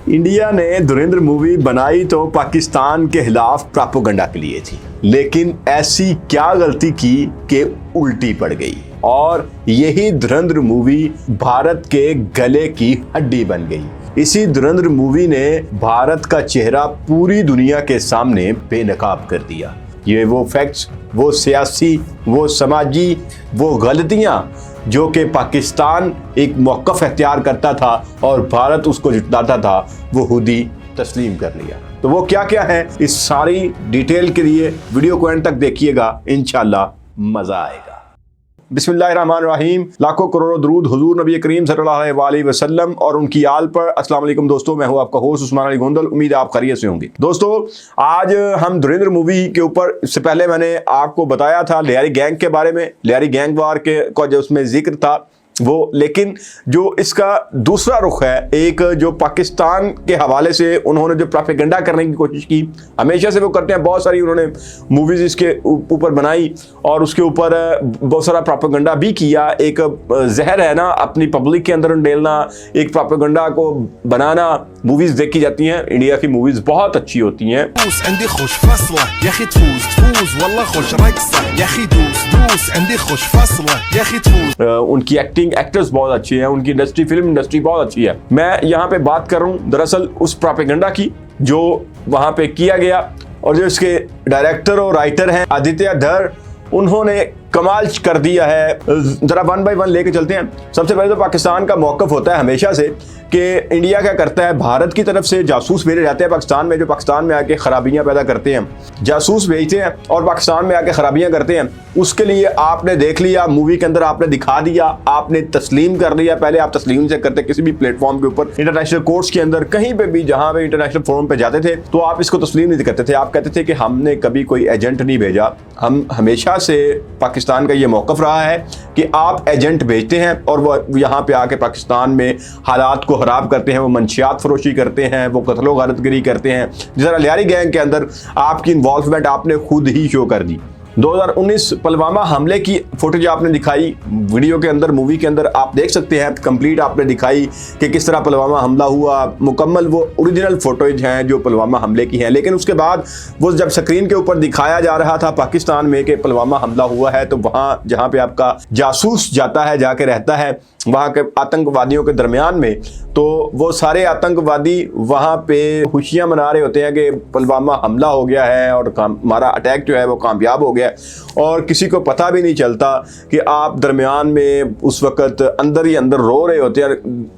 India ने धुरंधर movie बनाई तो पाकिस्तान के खिलाफ प्रोपेगेंडा के लिए थी, लेकिन ऐसी क्या गलती की कि उल्टी पड़ गई और यही धुरंधर मूवी भारत के गले की हड्डी बन गई। इसी धुरंधर मूवी ने भारत का चेहरा पूरी दुनिया के सामने बेनकाब कर दिया। ये वो फैक्ट्स, वो सियासी, वो समाजी, वो गलतियां जो कि पाकिस्तान एक मौक़िफ़ इख्तियार करता था और भारत उसको जुटाता था, वो खुद ही तस्लीम कर लिया। तो वो क्या क्या है, इस सारी डिटेल के लिए वीडियो को एंड तक देखिएगा, इंशाल्लाह मज़ा आएगा। बिस्मिल्लाहिर्रहमानिर्रहीम। लाखों करोड़ों दरूद हुजूर नबी करीम सल्लल्लाहु अलैहि वसल्लम और उनकी आल पर। अस्सलाम वालेकुम दोस्तों, मैं हूं आपका होस्ट उस्मान अली गोंदल। उम्मीद है आप खैरियत से होंगे। दोस्तों, आज हम धुरंधर मूवी के ऊपर, इससे पहले मैंने आपको बताया था लियारी गैंग के बारे में, लियारी गैंग वार के का जो उसमें जिक्र था वो, लेकिन जो इसका दूसरा रुख है, एक जो पाकिस्तान के हवाले से उन्होंने जो प्रोपेगेंडा करने की कोशिश की, हमेशा से वो करते हैं, बहुत सारी उन्होंने मूवीज़ इसके ऊपर बनाई और उसके ऊपर बहुत सारा प्रोपेगेंडा भी किया। एक जहर है ना अपनी पब्लिक के अंदर डालना, एक प्रोपेगेंडा को बनाना। मूवीज़ देखी जाती हैं, इंडिया की मूवीज़ बहुत अच्छी होती हैं। उनकी एक्टर्स बहुत अच्छी हैं, उनकी इंडस्ट्री, फिल्म इंडस्ट्री बहुत अच्छी है। मैं यहाँ पे बात कर रहा हूँ दरअसल उस प्रोपेगेंडा की जो वहाँ पे किया गया, और जो इसके डायरेक्टर और राइटर हैं आदित्य धर, उन्होंने कमाल कर दिया है। जरा वन बाय वन लेके चलते हैं। सबसे पहले तो पाकिस्तान का मौक़िफ़ होता है हमेशा से कि इंडिया क्या करता है, भारत की तरफ से जासूस भेजे जाते हैं पाकिस्तान में, जो पाकिस्तान में आके खराबियां पैदा करते हैं। जासूस भेजते हैं और पाकिस्तान में आके खराबियां करते हैं। उसके लिए आपने देख लिया, मूवी के अंदर आपने दिखा दिया, आपने तस्लीम कर लिया। पहले आप तस्लीम से करते किसी भी प्लेटफॉर्म के ऊपर, इंटरनेशनल कोर्ट्स के अंदर, कहीं पे भी जहां पे इंटरनेशनल फोरम पे जाते थे तो आप इसको तस्लीम नहीं करते थे। आप कहते थे कि हमने कभी कोई एजेंट नहीं भेजा। हम हमेशा से पाकिस्तान का ये मौक़िफ़ रहा है कि आप एजेंट भेजते हैं और वो यहाँ पे आके पाकिस्तान में हालात को खराब करते हैं, वो मंशियात फरोशी करते हैं, वो कत्लो गारतगिरी करते हैं। जिस तरह लियारी गैंग के अंदर आपकी इन्वॉल्वमेंट आपने खुद ही शो कर दी। 2019 पुलवामा हमले की फुटेज आपने दिखाई वीडियो के अंदर, मूवी के अंदर आप देख सकते हैं, कंप्लीट आपने दिखाई कि किस तरह पुलवामा हमला हुआ। मुकम्मल वो ओरिजिनल फोटोज हैं जो पुलवामा हमले की हैं। लेकिन उसके बाद वो जब स्क्रीन के ऊपर दिखाया जा रहा था पाकिस्तान में कि पुलवामा हमला हुआ है, तो वहाँ जहाँ पे आपका जासूस जाता है, जाके रहता है वहाँ के आतंकवादियों के दरमियान में, तो वो सारे आतंकवादी वहाँ पे खुशियाँ मना रहे होते हैं कि पुलवामा हमला हो गया है और हमारा अटैक जो है वो कामयाब हो गया। और किसी को पता भी नहीं चलता कि आप दरमियान में उस वक़्त अंदर ही अंदर रो रहे होते हैं।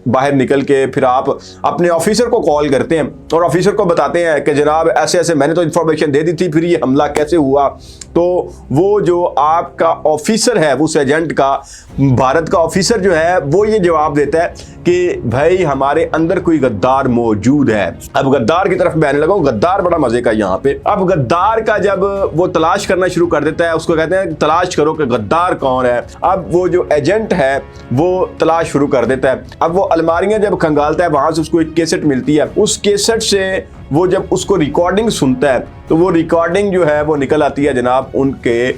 बाहर निकल के फिर आप अपने ऑफिसर को कॉल करते हैं और ऑफिसर को बताते हैं कि जनाब ऐसे ऐसे मैंने तो इन्फॉर्मेशन दे दी थी, फिर ये हमला कैसे हुआ। तो वो जो आपका ऑफिसर है, उस एजेंट का, भारत का ऑफिसर जो है, वो ये जवाब देता है कि भाई हमारे अंदर कोई गद्दार मौजूद है। अब गद्दार की तरफ मैं आने लगा हूं। गद्दार बड़ा मजे का यहाँ पे। अब गद्दार का जब वो तलाश करना शुरू कर देता है, उसको कहते हैं तलाश करो कि गद्दार कौन है। अब वो जो एजेंट है वो तलाश शुरू कर देता है। अब वो अलमारियां जब खंगालता है, वहां से उसको एक कैसेट मिलती है। उस कैसेट से वो जब उसको रिकॉर्डिंग सुनता है तो वो रिकॉर्डिंग जो है वो निकल आती है जनाब उनके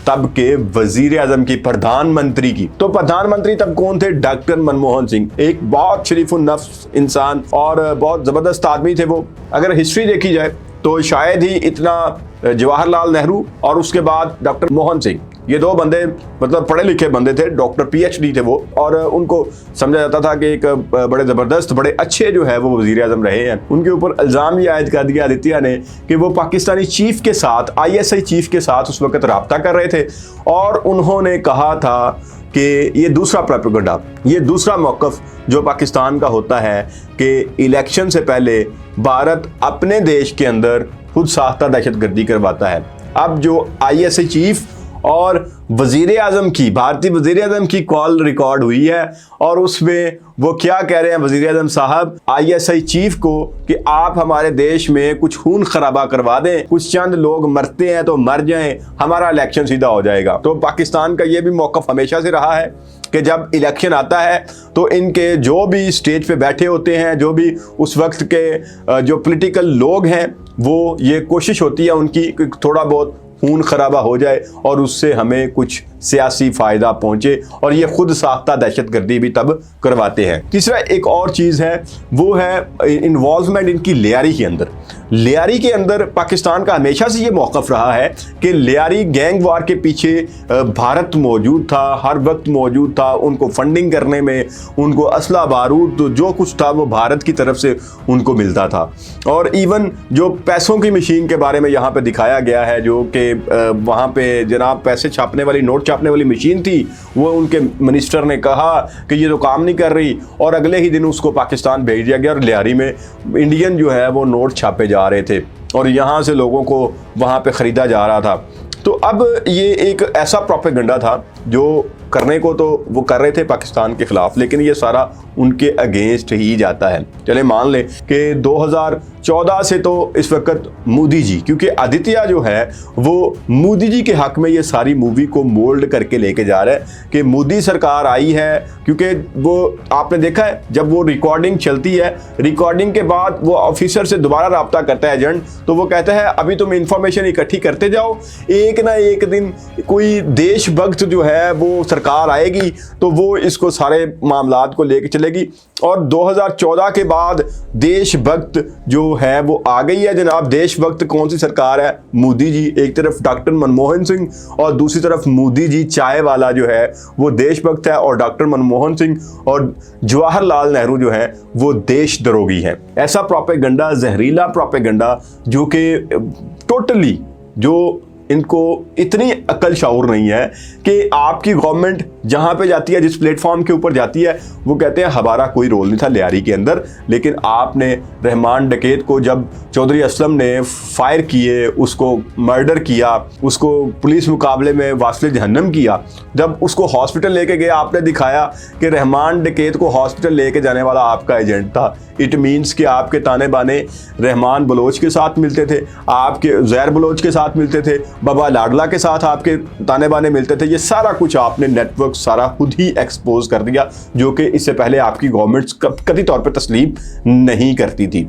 तब के वजीर आजम की, प्रधानमंत्री की। तो प्रधानमंत्री तब कौन थे? डॉक्टर मनमोहन सिंह। एक बहुत शरीफ नफ्स इंसान और बहुत ज़बरदस्त आदमी थे वो। अगर हिस्ट्री देखी जाए तो शायद ही इतना जवाहरलाल नेहरू और उसके बाद डॉक्टर मोहन सिंह, ये दो बंदे मतलब पढ़े लिखे बंदे थे, डॉक्टर PhD थे वो, और उनको समझा जाता था कि एक बड़े ज़बरदस्त, बड़े अच्छे जो है वो वज़ीर आज़म रहे हैं। उनके ऊपर इल्ज़ाम ये आयद कर दिया आदित्य ने कि वो पाकिस्तानी चीफ के साथ, ISI चीफ के साथ उस वक्त रब्ता कर रहे थे और उन्होंने कहा था कि ये दूसरा प्रोपेगेंडा, ये दूसरा मौक़िफ़ जो पाकिस्तान का होता है कि इलेक्शन से पहले भारत अपने देश के अंदर खुद साख्ता दहशतगर्दी करवाता है। अब जो ISI चीफ और वज़ीर आज़म की, भारतीय वज़ीर आज़म की कॉल रिकॉर्ड हुई है और उसमें वो क्या कह रहे हैं वज़ीर आज़म साहब ISI चीफ को कि आप हमारे देश में कुछ खून खराबा करवा दें, कुछ चंद लोग मरते हैं तो मर जाएं, हमारा इलेक्शन सीधा हो जाएगा। तो पाकिस्तान का ये भी मौक़िफ़ हमेशा से रहा है कि जब इलेक्शन आता है तो इनके जो भी स्टेज पे बैठे होते हैं, जो भी उस वक्त के जो पॉलिटिकल लोग हैं, वो ये कोशिश होती है उनकी कि थोड़ा बहुत खून खराबा हो जाए और उससे हमें कुछ सियासी फायदा पहुंचे और ये खुद साख्ता दहशतगर्दी भी तब करवाते हैं। तीसरा एक और चीज़ है, वो है इन्वॉल्वमेंट इनकी लियारी के अंदर। लियारी के अंदर पाकिस्तान का हमेशा से ये मौक़िफ़ रहा है कि लियारी गैंग वार के पीछे भारत मौजूद था, हर वक्त मौजूद था। उनको फंडिंग करने में, उनको असला बारूद जो कुछ था वो भारत की तरफ से उनको मिलता था। और इवन जो पैसों की मशीन के बारे में यहाँ पे दिखाया गया है, जो कि वहाँ पे जनाब पैसे छापने वाली, नोट छापने वाली मशीन थी, वो उनके मिनिस्टर ने कहा कि ये तो काम नहीं कर रही और अगले ही दिन उसको पाकिस्तान भेज दिया गया और लियारी में इंडियन जो है वो नोट छापे जा रहे थे और यहाँ से लोगों को वहाँ पे ख़रीदा जा रहा था। तो अब ये एक ऐसा प्रोपेगेंडा था जो करने को तो वो कर रहे थे पाकिस्तान के ख़िलाफ़, लेकिन ये सारा उनके अगेंस्ट ही जाता है। चले मान लें कि 2014 से तो इस वक्त मोदी जी, क्योंकि आदित्य जो है वो मोदी जी के हक़ में ये सारी मूवी को मोल्ड करके लेके जा रहा है कि मोदी सरकार आई है। क्योंकि वो आपने देखा है जब वो रिकॉर्डिंग चलती है, रिकॉर्डिंग के बाद वो ऑफिसर से दोबारा रब्ता करता है एजेंट, तो वो कहता है अभी तुम इंफॉर्मेशन इकट्ठी करते जाओ, एक ना एक दिन कोई देशभक्त जो है वो सरकार आएगी तो वो इसको सारे मामलात को लेके चलेगी। और 2014 के बाद देशभक्त जो है वो आ गई है जनाब। देशभक्त कौन सी सरकार है? मोदी जी। एक तरफ डॉक्टर मनमोहन सिंह और दूसरी तरफ मोदी जी चाय वाला जो है वो देशभक्त है, और डॉक्टर मनमोहन सिंह और जवाहरलाल नेहरू जो है वो देशद्रोही हैं। ऐसा प्रोपेगेंडा, जहरीला प्रोपेगेंडा, जो कि टोटली जो इनको इतनी अक्ल शाऊर नहीं है कि आपकी गवर्नमेंट जहाँ पे जाती है, जिस प्लेटफॉर्म के ऊपर जाती है, वो कहते हैं हमारा कोई रोल नहीं था लियारी के अंदर। लेकिन आपने रहमान डकैत को जब चौधरी असलम ने फायर किए, उसको मर्डर किया, उसको पुलिस मुकाबले में वास्ते जहन्नम किया, जब उसको हॉस्पिटल लेके गए आपने दिखाया कि रहमान डकैत को हॉस्पिटल लेके जाने वाला आपका एजेंट था। इट मीन्स कि आपके ताने बाने रहमान बलोच के साथ मिलते थे, आपके ज़ैर बलोच के साथ मिलते थे, बाबा लाडला के साथ आपके ताने बाने मिलते थे। ये सारा कुछ आपने नेटवर्क सारा खुद ही एक्सपोज कर दिया, जो कि इससे पहले आपकी गवर्नमेंट कतई तौर पर तस्लीम नहीं करती थी।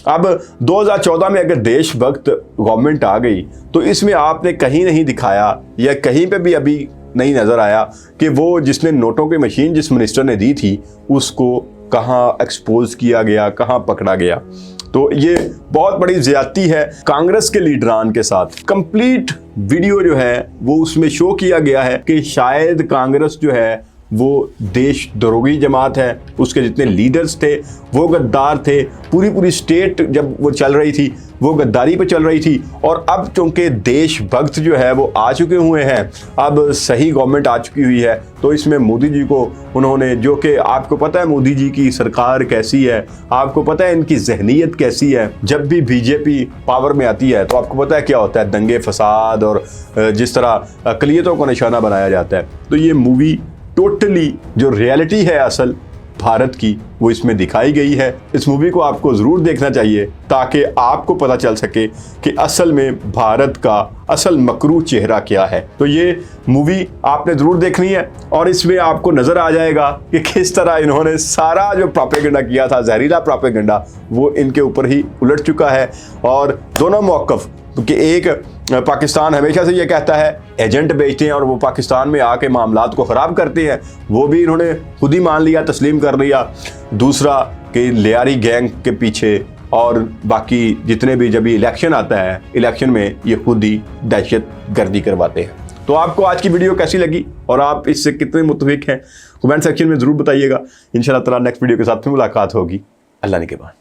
अब 2014 में अगर देशभक्त गवर्नमेंट आ गई तो इसमें आपने कहीं नहीं दिखाया या कहीं पे भी अभी नहीं नज़र आया कि वो जिसने नोटों की मशीन जिस मिनिस्टर ने दी थी उसको कहाँ एक्सपोज किया गया, कहाँ पकड़ा गया। तो ये बहुत बड़ी ज़्यादती है कांग्रेस के लीडरान के साथ। कंप्लीट वीडियो जो है वो उसमें शो किया गया है कि शायद कांग्रेस जो है वो देशद्रोही जमात है, उसके जितने लीडर्स थे वो गद्दार थे। पूरी स्टेट जब वो चल रही थी वो गद्दारी पे चल रही थी। और अब चूंकि देशभक्त जो है वो आ चुके हुए हैं, अब सही गवर्नमेंट आ चुकी हुई है, तो इसमें मोदी जी को उन्होंने, जो कि आपको पता है मोदी जी की सरकार कैसी है, आपको पता है इनकी जहनीत कैसी है। जब भी बीजेपी पावर में आती है तो आपको पता है क्या होता है, दंगे फसाद और जिस तरह अक़लियतों को निशाना बनाया जाता है। तो ये मूवी टोटली जो रियलिटी है असल भारत की वो इसमें दिखाई गई है। इस मूवी को आपको ज़रूर देखना चाहिए ताकि आपको पता चल सके कि असल में भारत का असल मकरू चेहरा क्या है। तो ये मूवी आपने ज़रूर देखनी है और इसमें आपको नज़र आ जाएगा कि किस तरह इन्होंने सारा जो प्रोपेगेंडा किया था, जहरीला प्रोपेगेंडा, वो इनके ऊपर ही उलट चुका है। और दोनों मौक़िफ़ कि एक पाकिस्तान हमेशा से ये कहता है एजेंट भेजते हैं और वो पाकिस्तान में आके मामलात को ख़राब करते हैं, वो भी इन्होंने खुद ही मान लिया, तस्लीम कर लिया। दूसरा कि लियारी गैंग के पीछे और बाकी जितने भी जब इलेक्शन आता है, इलेक्शन में ये खुद ही दहशत गर्दी करवाते हैं। तो आपको आज की वीडियो कैसी लगी और आप इससे कितने मुतफिक हैं, कमेंट सेक्शन में ज़रूर बताइएगा। इंशाल्लाह ताला नेक्स्ट वीडियो के साथ फिर मुलाकात होगी। अल्लाह ने के बाद।